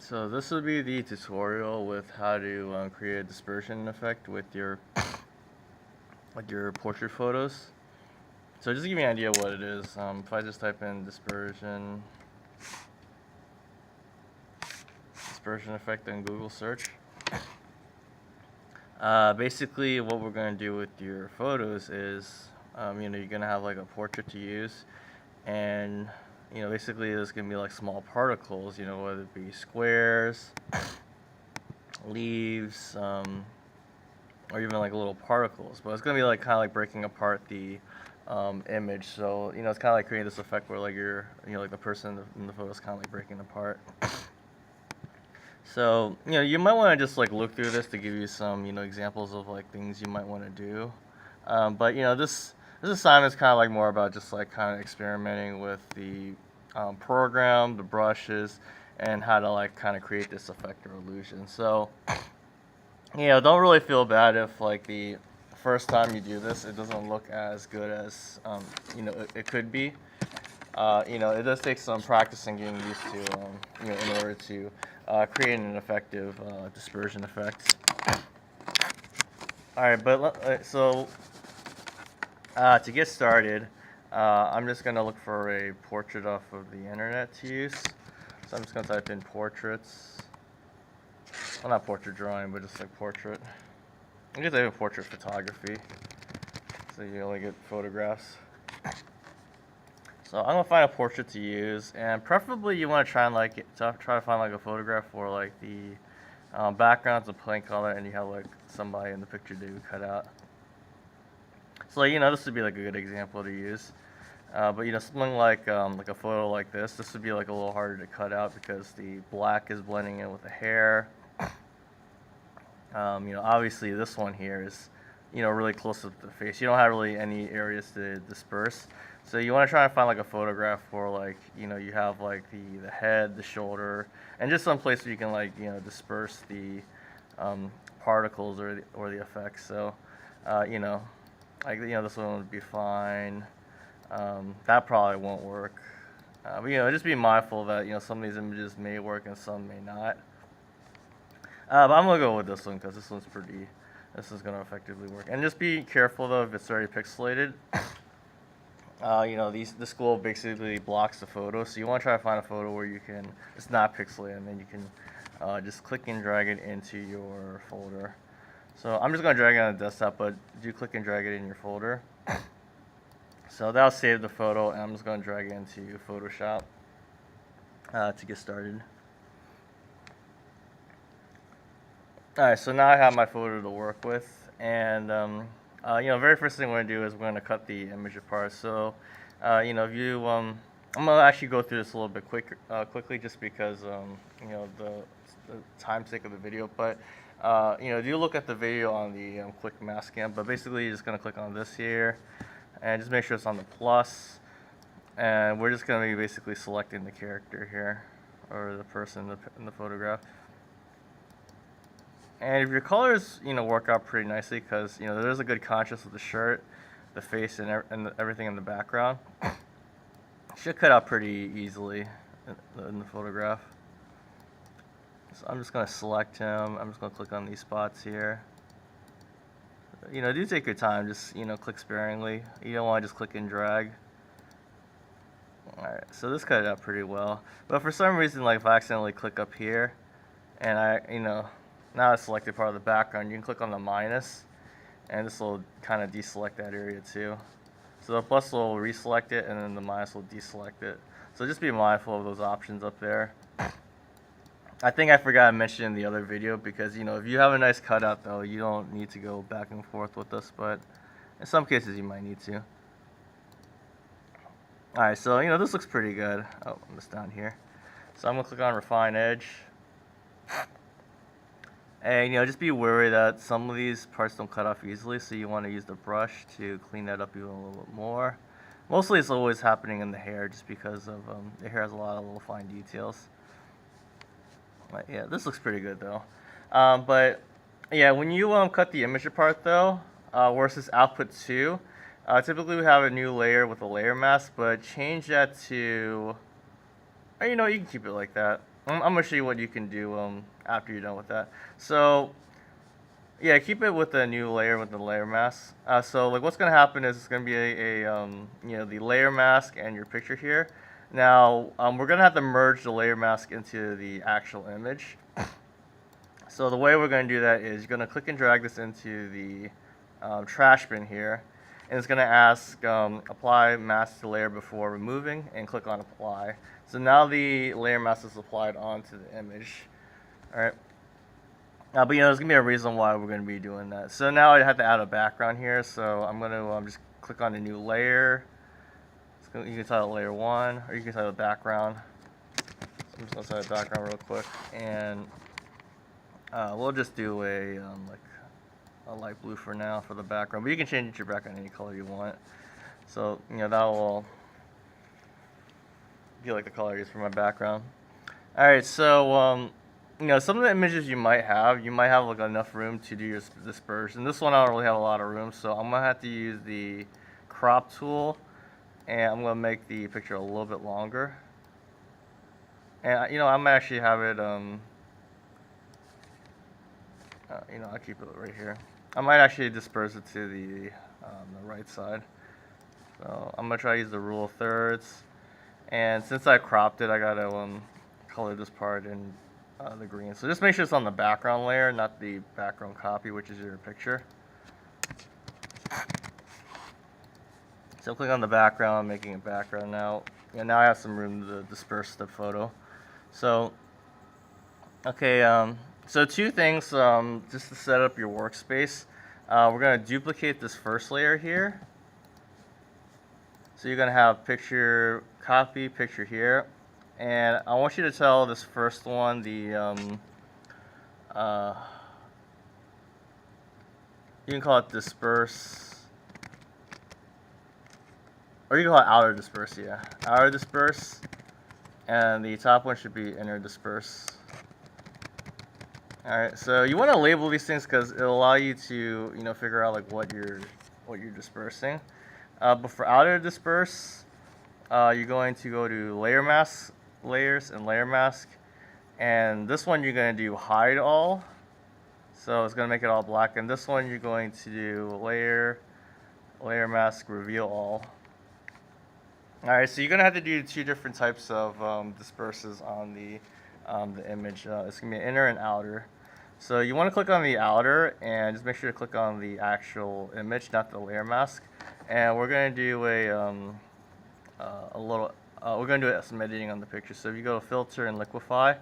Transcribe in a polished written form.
So this will be the tutorial with how to create a dispersion effect with your portrait photos. So just to give you an idea what it is, if I just type in dispersion effect in Google search, basically what we're going to do with your photos is, you're going to have like a portrait to use, and basically there's going to be like small particles, whether it be squares, leaves, or even like little particles, but it's gonna be like kind of like breaking apart the image. So it's kind of like creating this effect where like you're like the person in the photo is kind of like breaking apart. So you might want to just like look through this to give you some examples of like things you might want to do. But this assignment is kind of like more about just like kind of experimenting with the program, the brushes, and how to like kind of create this effect or illusion. So don't really feel bad if like the first time you do this, it doesn't look as good as it could be. It does take some practice and getting used to, in order to create an effective dispersion effect. All right, but so to get started, I'm just gonna look for a portrait off of the internet to use. So I'm just gonna type in portraits. Well, not portrait drawing, but just like portrait. I guess I have portrait photography, so you only get photographs. So I'm gonna find a portrait to use, and preferably you want to try to find like a photograph where like the background's a plain color, and you have like somebody in the picture that you cut out. So this would be like a good example to use. But something like a photo like this would be like a little harder to cut out because the black is blending in with the hair. Obviously this one here is, really close to the face. You don't have really any areas to disperse. So you want to try and find like a photograph where like, you have like the head, the shoulder, and just some place where you can like, disperse the particles or the effects. So, like, this one would be fine. That probably won't work. But, just be mindful that, some of these images may work and some may not. But I'm gonna go with this one because this one's gonna effectively work. And just be careful though if it's already pixelated. This school basically blocks the photo, so you want to try to find a photo where it's not pixelated, and then you can just click and drag it into your folder. So I'm just gonna drag it on the desktop, but do click and drag it in your folder. So that'll save the photo, and I'm just gonna drag it into Photoshop to get started. Alright, so now I have my photo to work with, and very first thing we're going to do is we're going to cut the image apart. So, I'm going to actually go through this a little bit quickly just because, the time's sake of the video. But, do look at the video on the quick mask scan. But basically, you're just going to click on this here, and just make sure it's on the plus. And we're just going to be basically selecting the character here, or the person in the photograph. And if your colors, work out pretty nicely, because there's a good contrast with the shirt, the face, and everything in the background, it should cut out pretty easily in the photograph. So I'm just going to select him. I'm just going to click on these spots here. Do take your time. Just click sparingly. You don't want to just click and drag. All right. So this cut it out pretty well. But for some reason, like if I accidentally click up here, and now I selected part of the background, you can click on the minus, and this will kind of deselect that area too. So the plus will reselect it, and then the minus will deselect it. So just be mindful of those options up there. I think I forgot to mention in the other video, because if you have a nice cutout though, you don't need to go back and forth with this, but in some cases you might need to. Alright, so this looks pretty good. Oh, this down here. So I'm gonna click on Refine Edge. And just be wary that some of these parts don't cut off easily, so you want to use the brush to clean that up even a little bit more. Mostly it's always happening in the hair, just because of the hair has a lot of little fine details. But yeah, this looks pretty good though. But yeah, when you cut the image apart though, where it says output 2, typically we have a new layer with a layer mask, but change that to, you can keep it like that. I'm gonna show you what you can do after you're done with that. So yeah, keep it with the new layer with the layer mask. So like what's gonna happen is it's gonna be you know, the layer mask and your picture here. Now we're gonna have to merge the layer mask into the actual image. So the way we're gonna do that is you're gonna click and drag this into the trash bin here, and it's gonna ask apply mask to layer before removing, and click on apply. So now the layer mask is applied onto the image. All right. But you know, there's gonna be a reason why we're gonna be doing that. So now I have to add a background here. So I'm gonna just click on a new layer. You can title layer 1, or you can title background. So I'm just gonna title background real quick, and we'll just do like a light blue for now for the background. But you can change your background any color you want. So you know that will be like the color I use for my background. All right, so you know, some of the images you might have like enough room to do your dispersion. This one I don't really have a lot of room, so I'm gonna have to use the crop tool, and I'm gonna make the picture a little bit longer. And you know, I'm gonna actually have it you know, I'll keep it right here. I might actually disperse it to the right side. So I'm gonna try to use the rule of thirds, and since I cropped it, I gotta color this part in the green. So just make sure it's on the background layer, not the background copy, which is your picture. So click on the background, I'm making a background now. And now I have some room to disperse the photo. So, okay, so two things just to set up your workspace. We're going to duplicate this first layer here. So you're going to have picture, copy, picture here. And I want you to tell this first one the, you can call it disperse, or you can call it outer disperse, yeah. Outer disperse, and the top one should be inner disperse. Alright, so you want to label these things because it'll allow you to, you know, figure out like what you're dispersing. But for outer disperse, you're going to go to layer mask, layers, and layer mask, and this one you're going to do hide all, so it's going to make it all black, and this one you're going to do layer mask, reveal all. Alright, so you're going to have to do two different types of disperses on the image. It's going to be inner and outer. So you want to click on the outer and just make sure to click on the actual image, not the layer mask. And we're going to do we're going to do some editing on the picture. So if you go to filter and liquify,